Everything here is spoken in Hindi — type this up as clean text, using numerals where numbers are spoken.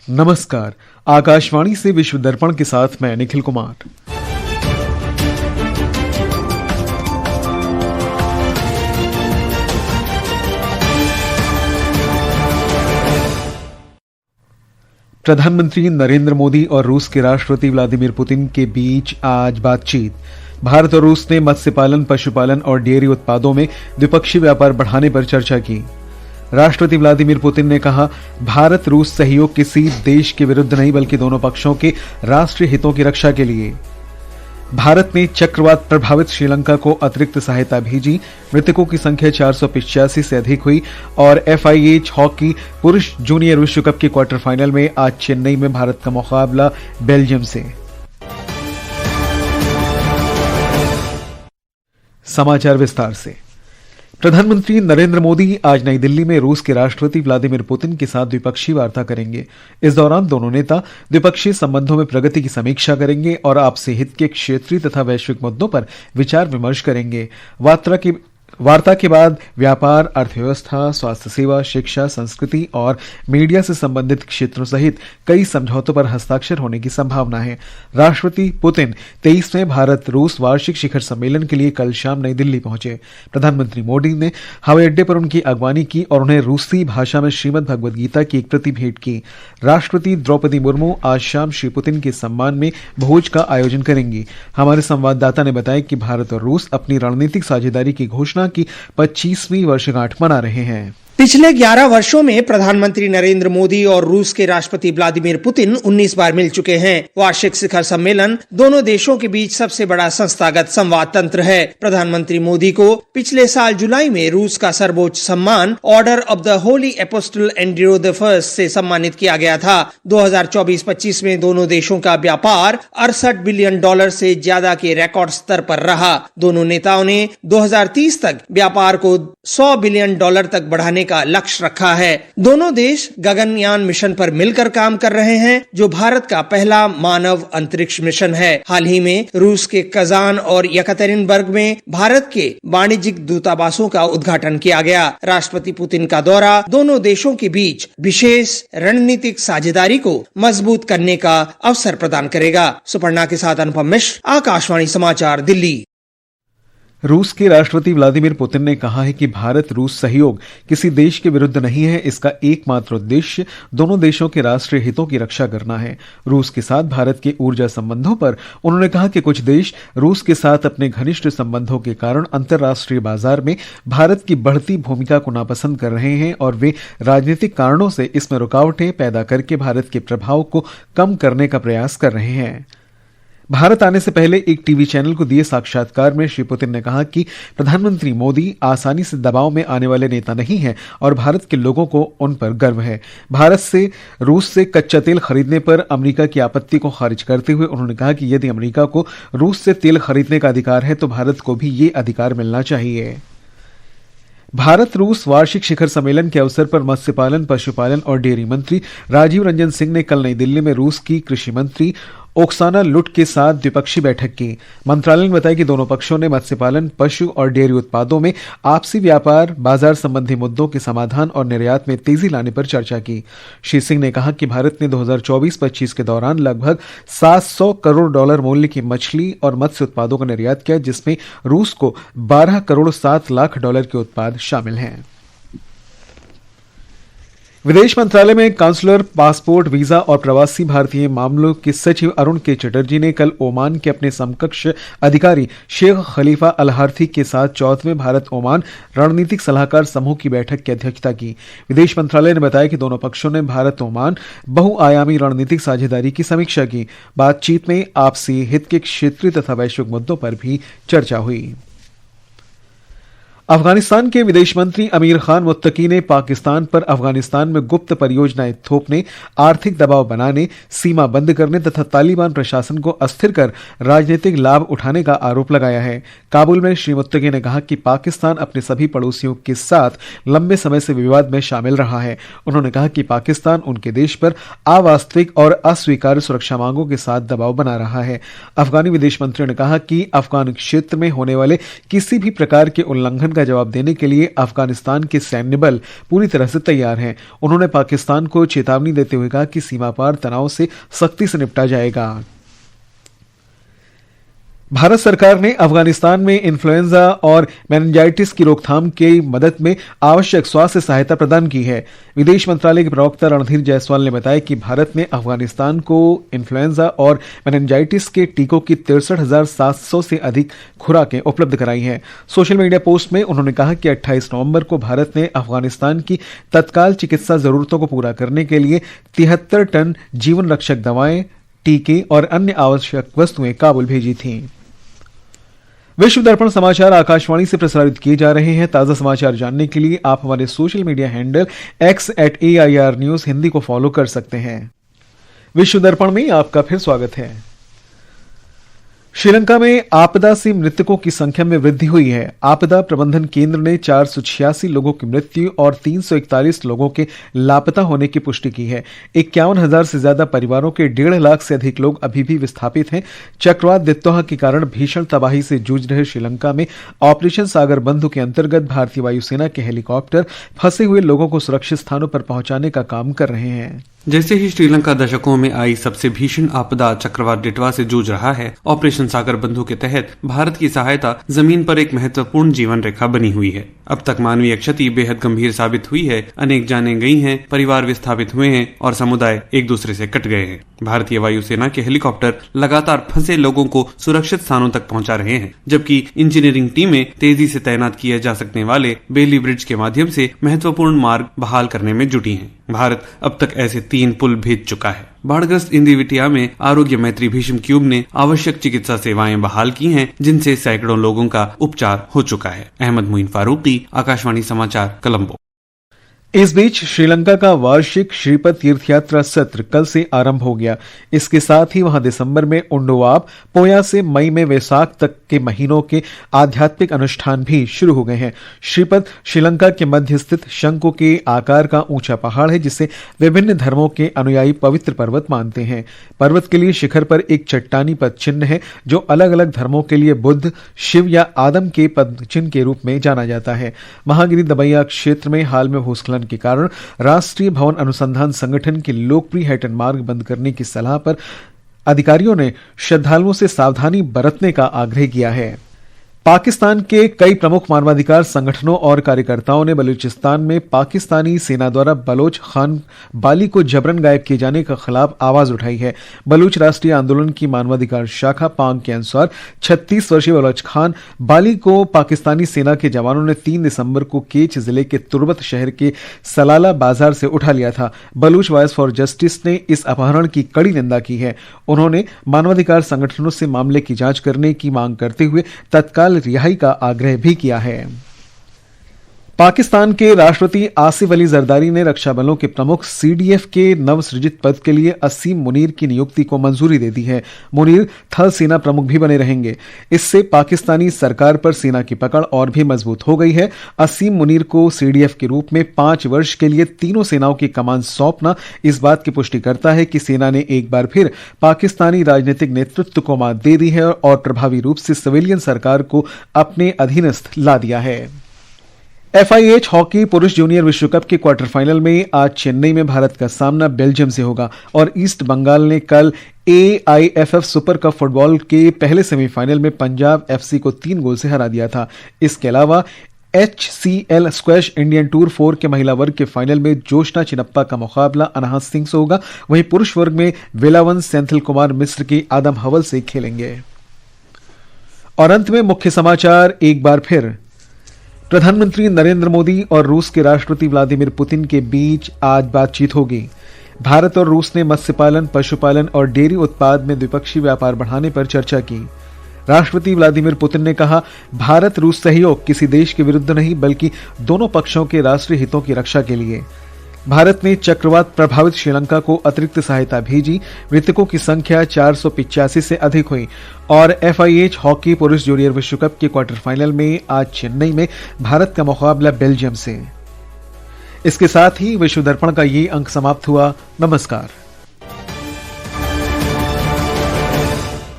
नमस्कार। आकाशवाणी से विश्व दर्पण के साथ मैं निखिल कुमार। प्रधानमंत्री नरेंद्र मोदी और रूस के राष्ट्रपति व्लादिमीर पुतिन के बीच आज बातचीत। भारत और रूस ने मत्स्य पालन, पशुपालन और डेयरी उत्पादों में द्विपक्षीय व्यापार बढ़ाने पर चर्चा की। राष्ट्रपति व्लादिमीर पुतिन ने कहा, भारत रूस सहयोग किसी देश के विरुद्ध नहीं बल्कि दोनों पक्षों के राष्ट्रीय हितों की रक्षा के लिए। भारत ने चक्रवात प्रभावित श्रीलंका को अतिरिक्त सहायता भेजी। मृतकों की संख्या 485 से अधिक हुई। और FIH हॉकी पुरुष जूनियर विश्व कप के क्वार्टर फाइनल में आज चेन्नई में भारत का मुकाबला बेल्जियम से। समाचार विस्तार से। प्रधानमंत्री नरेंद्र मोदी आज नई दिल्ली में रूस के राष्ट्रपति व्लादिमीर पुतिन के साथ द्विपक्षीय वार्ता करेंगे। इस दौरान दोनों नेता द्विपक्षीय संबंधों में प्रगति की समीक्षा करेंगे और आपसी हित के क्षेत्रीय तथा वैश्विक मुद्दों पर विचार विमर्श करेंगे। वार्ता के बाद व्यापार, अर्थव्यवस्था, स्वास्थ्य सेवा, शिक्षा, संस्कृति और मीडिया से संबंधित क्षेत्रों सहित कई समझौतों पर हस्ताक्षर होने की संभावना है। राष्ट्रपति पुतिन 23वें भारत रूस वार्षिक शिखर सम्मेलन के लिए कल शाम नई दिल्ली पहुंचे। प्रधानमंत्री मोदी ने हवाई अड्डे पर उनकी अगवानी की और उन्हें रूसी भाषा में श्रीमद् भगवद गीता की एक प्रति भेंट की। राष्ट्रपति द्रौपदी मुर्मू आज शाम श्री पुतिन के सम्मान में भोज का आयोजन करेंगी। हमारे संवाददाता ने बताया कि भारत और रूस अपनी रणनीतिक साझेदारी की घोषणा की 25वीं वर्षगांठ मना रहे हैं। पिछले 11 वर्षों में प्रधानमंत्री नरेंद्र मोदी और रूस के राष्ट्रपति व्लादिमीर पुतिन 19 बार मिल चुके हैं। वार्षिक शिखर सम्मेलन दोनों देशों के बीच सबसे बड़ा संस्थागत संवाद तंत्र है। प्रधानमंत्री मोदी को पिछले साल जुलाई में रूस का सर्वोच्च सम्मान order of the Holi apostle एंड्रियो the first से सम्मानित किया गया था। 2024-25 में दोनों देशों का व्यापार $68 बिलियन से ज्यादा के रिकॉर्ड स्तर पर रहा। दोनों नेताओं ने 2030 तक व्यापार को $100 बिलियन तक बढ़ाने का लक्ष्य रखा है। दोनों देश गगनयान मिशन पर मिलकर काम कर रहे हैं, जो भारत का पहला मानव अंतरिक्ष मिशन है। हाल ही में रूस के कजान और यकतेरिनबर्ग में भारत के वाणिज्यिक दूतावासों का उद्घाटन किया गया। राष्ट्रपति पुतिन का दौरा दोनों देशों के बीच विशेष रणनीतिक साझेदारी को मजबूत करने का अवसर प्रदान करेगा। सुपर्णा के साथ अनुपम मिश्र, आकाशवाणी समाचार, दिल्ली। रूस के राष्ट्रपति व्लादिमीर पुतिन ने कहा है कि भारत रूस सहयोग किसी देश के विरुद्ध नहीं है। इसका एकमात्र उद्देश्य दोनों देशों के राष्ट्रीय हितों की रक्षा करना है। रूस के साथ भारत के ऊर्जा संबंधों पर उन्होंने कहा कि कुछ देश रूस के साथ अपने घनिष्ठ संबंधों के कारण अंतर्राष्ट्रीय बाजार में भारत की बढ़ती भूमिका को नापसंद कर रहे हैं और वे राजनीतिक कारणों से इसमें रुकावटें पैदा करके भारत के प्रभाव को कम करने का प्रयास कर रहे हैं। भारत आने से पहले एक टीवी चैनल को दिए साक्षात्कार में श्री पुतिन ने कहा कि प्रधानमंत्री मोदी आसानी से दबाव में आने वाले नेता नहीं हैं और भारत के लोगों को उन पर गर्व है। भारत से रूस से कच्चा तेल खरीदने पर अमेरिका की आपत्ति को खारिज करते हुए उन्होंने कहा कि यदि अमेरिका को रूस से तेल खरीदने का अधिकार है तो भारत को भी ये अधिकार मिलना चाहिए। भारत रूस वार्षिक शिखर सम्मेलन के अवसर पर मत्स्य पालन, पशुपालन और डेयरी मंत्री राजीव रंजन सिंह ने कल नई दिल्ली में रूस की कृषि मंत्री ओक्साना लुट के साथ द्विपक्षीय बैठक की। मंत्रालय ने बताया कि दोनों पक्षों ने मत्स्य पालन, पशु और डेयरी उत्पादों में आपसी व्यापार, बाजार संबंधी मुद्दों के समाधान और निर्यात में तेजी लाने पर चर्चा की। श्री सिंह ने कहा कि भारत ने 2024-25 के दौरान लगभग $700 करोड़ मूल्य की मछली और मत्स्य उत्पादों का निर्यात किया, जिसमें रूस को $12 करोड़ 7 लाख के उत्पाद शामिल हैं। विदेश मंत्रालय में काउंसलर, पासपोर्ट, वीजा और प्रवासी भारतीय मामलों के सचिव अरुण के चटर्जी ने कल ओमान के अपने समकक्ष अधिकारी शेख खलीफा अल हार्थी के साथ 14वें भारत ओमान रणनीतिक सलाहकार समूह की बैठक की अध्यक्षता की। विदेश मंत्रालय ने बताया कि दोनों पक्षों ने भारत ओमान बहुआयामी रणनीतिक साझेदारी की समीक्षा की। बातचीत में आपसी हित के क्षेत्रीय तथा वैश्विक मुद्दों पर भी चर्चा हुई। अफगानिस्तान के विदेश मंत्री अमीर खान मुत्तकी ने पाकिस्तान पर अफगानिस्तान में गुप्त परियोजनाएं थोपने, आर्थिक दबाव बनाने, सीमा बंद करने तथा तालिबान प्रशासन को अस्थिर कर राजनीतिक लाभ उठाने का आरोप लगाया है। काबुल में श्री मुत्तकी ने कहा कि पाकिस्तान अपने सभी पड़ोसियों के साथ लंबे समय से विवाद में शामिल रहा है। उन्होंने कहा कि पाकिस्तान उनके देश पर अवास्तविक और अस्वीकार्य सुरक्षा मांगों के साथ दबाव बना रहा है। अफगानी विदेश मंत्री ने कहा कि अफगान क्षेत्र में होने वाले किसी भी प्रकार के उल्लंघन का जवाब देने के लिए अफगानिस्तान के सैन्य बल पूरी तरह से तैयार हैं। उन्होंने पाकिस्तान को चेतावनी देते हुए कहा कि सीमा पार तनाव से सख्ती से निपटा जाएगा। भारत सरकार ने अफगानिस्तान में इन्फ्लुएंजा और मेनिंजाइटिस की रोकथाम की मदद में आवश्यक स्वास्थ्य सहायता प्रदान की है। विदेश मंत्रालय के प्रवक्ता रणधीर जायसवाल ने बताया कि भारत ने अफगानिस्तान को इन्फ्लुएंजा और मेनिंजाइटिस के टीकों की 63,700 से अधिक खुराकें उपलब्ध कराई हैं। सोशल मीडिया पोस्ट में उन्होंने कहा कि 28 नवंबर को भारत ने अफगानिस्तान की तत्काल चिकित्सा जरूरतों को पूरा करने के लिए 73 टन जीवन रक्षक दवाएं, टीके और अन्य आवश्यक वस्तुएं काबुल भेजी थीं। विश्व दर्पण समाचार आकाशवाणी से प्रसारित किए जा रहे हैं। ताजा समाचार जानने के लिए आप हमारे social media handle x@AIR News Hindi को फॉलो कर सकते हैं। विश्व दर्पण में आपका फिर स्वागत है। श्रीलंका में आपदा से मृतकों की संख्या में वृद्धि हुई है। आपदा प्रबंधन केंद्र ने 486 लोगों की मृत्यु और 341 लोगों के लापता होने की पुष्टि की है। 51,000 से ज्यादा परिवारों के 1.5 लाख से अधिक लोग अभी भी विस्थापित हैं। चक्रवात दित्तोहा के कारण भीषण तबाही से जूझ रहे श्रीलंका में ऑपरेशन सागर बंधु के अंतर्गत भारतीय वायुसेना के हेलीकॉप्टर फंसे हुए लोगों को सुरक्षित स्थानों पर पहुंचाने का काम कर रहे हैं। जैसे ही श्रीलंका दशकों में आई सबसे भीषण आपदा चक्रवात डिटवा से जूझ रहा है, ऑपरेशन सागर बंधु के तहत भारत की सहायता जमीन पर एक महत्वपूर्ण जीवन रेखा बनी हुई है। अब तक मानवीय क्षति बेहद गंभीर साबित हुई है। अनेक जानें गई हैं, परिवार विस्थापित हुए हैं और समुदाय एक दूसरे से कट गए हैं। भारतीय वायुसेना के हेलीकॉप्टर लगातार फंसे लोगों को सुरक्षित स्थानों तक पहुंचा रहे हैं, जबकि इंजीनियरिंग टीमें तेजी से तैनात किए जा सकने वाले बेली ब्रिज के माध्यम से महत्वपूर्ण मार्ग बहाल करने में जुटी हैं। भारत अब तक ऐसे 3 पुल भेज चुका है। बाढ़ग्रस्त इंदिविटिया में आरोग्य मैत्री भीष्म क्यूब ने आवश्यक चिकित्सा सेवाएं बहाल की हैं, जिनसे सैकड़ों लोगों का उपचार हो चुका है। अहमद मुइन फारूकी, आकाशवाणी समाचार, कोलंबो। इस बीच श्रीलंका का वार्षिक श्रीपद तीर्थ यात्रा सत्र कल से आरंभ हो गया। इसके साथ ही वहां दिसंबर में उंडोवाब, पोया से मई में वैसाख तक के महीनों के आध्यात्मिक अनुष्ठान भी शुरू हो गए हैं। श्रीपद श्रीलंका के मध्य स्थित शंकु के आकार का ऊंचा पहाड़ है, जिसे विभिन्न धर्मों के अनुयायी पवित्र पर्वत मानते हैं। पर्वत के लिए शिखर पर एक चट्टानी पद चिन्ह है, जो अलग अलग धर्मों के लिए बुद्ध, शिव या आदम के पद चिन्ह के रूप में जाना जाता है। महागिरी दबैया क्षेत्र में हाल में भूस्खलन के कारण राष्ट्रीय भवन अनुसंधान संगठन के लोकप्रिय हैटन मार्ग बंद करने की सलाह पर अधिकारियों ने श्रद्धालुओं से सावधानी बरतने का आग्रह किया है। पाकिस्तान के कई प्रमुख मानवाधिकार संगठनों और कार्यकर्ताओं ने बलूचिस्तान में पाकिस्तानी सेना द्वारा बलोच खान बाली को जबरन गायब किए जाने के खिलाफ आवाज उठाई है। बलूच राष्ट्रीय आंदोलन की मानवाधिकार शाखा पांग के अनुसार 36 वर्षीय बलोच खान बाली को पाकिस्तानी सेना के जवानों ने 3 दिसंबर को केच जिले के तुर्बत शहर के सलाला बाजार से उठा लिया था। बलूच वॉइस फॉर जस्टिस ने इस अपहरण की कड़ी निंदा की है। उन्होंने मानवाधिकार संगठनों से मामले की जांच करने की मांग करते हुए तत्काल रिहाई का आग्रह भी किया है। पाकिस्तान के राष्ट्रपति आसिफ अली जरदारी ने रक्षा बलों के प्रमुख सीडीएफ के नवसृजित पद के लिए असीम मुनीर की नियुक्ति को मंजूरी दे दी है। मुनीर थल सेना प्रमुख भी बने रहेंगे। इससे पाकिस्तानी सरकार पर सेना की पकड़ और भी मजबूत हो गई है। असीम मुनीर को सीडीएफ के रूप में 5 वर्ष के लिए तीनों सेनाओं की कमान सौंपना इस बात की पुष्टि करता है कि सेना ने एक बार फिर पाकिस्तानी राजनीतिक नेतृत्व को मात दे दी है और प्रभावी रूप से सिविलियन सरकार को अपने अधीनस्थ ला दिया है। FIH हॉकी पुरुष जूनियर विश्व कप के क्वार्टर फाइनल में आज चेन्नई में भारत का सामना बेल्जियम से होगा और ईस्ट बंगाल ने कल AIFF सुपर कप फुटबॉल के पहले सेमीफाइनल में पंजाब FC को 3 गोल से हरा दिया था। इसके अलावा HCL स्क्वैश इंडियन टूर 4 के महिला वर्ग के फाइनल में जोशना चिनप्पा का मुकाबला अनाहत सिंह से होगा। वहीं पुरुष वर्ग में वेलावन सेंथिल कुमार मिस्र के आदम हवल से खेलेंगे। और अंत में मुख्य समाचार एक बार फिर। प्रधानमंत्री नरेंद्र मोदी और रूस के राष्ट्रपति व्लादिमीर पुतिन के बीच आज बातचीत होगी। भारत और रूस ने मत्स्य पालन, पशुपालन और डेयरी उत्पाद में द्विपक्षीय व्यापार बढ़ाने पर चर्चा की। राष्ट्रपति व्लादिमीर पुतिन ने कहा, भारत रूस सहयोग किसी देश के विरुद्ध नहीं बल्कि दोनों पक्षों के राष्ट्रीय हितों की रक्षा के लिए। भारत ने चक्रवात प्रभावित श्रीलंका को अतिरिक्त सहायता भेजी। मृतकों की संख्या 485 से अधिक हुई। और FIH हॉकी पुरुष जूनियर विश्व कप के क्वार्टर फाइनल में आज चेन्नई में भारत का मुकाबला बेल्जियम से। इसके साथ ही विश्व दर्पण का ये अंक समाप्त हुआ। नमस्कार।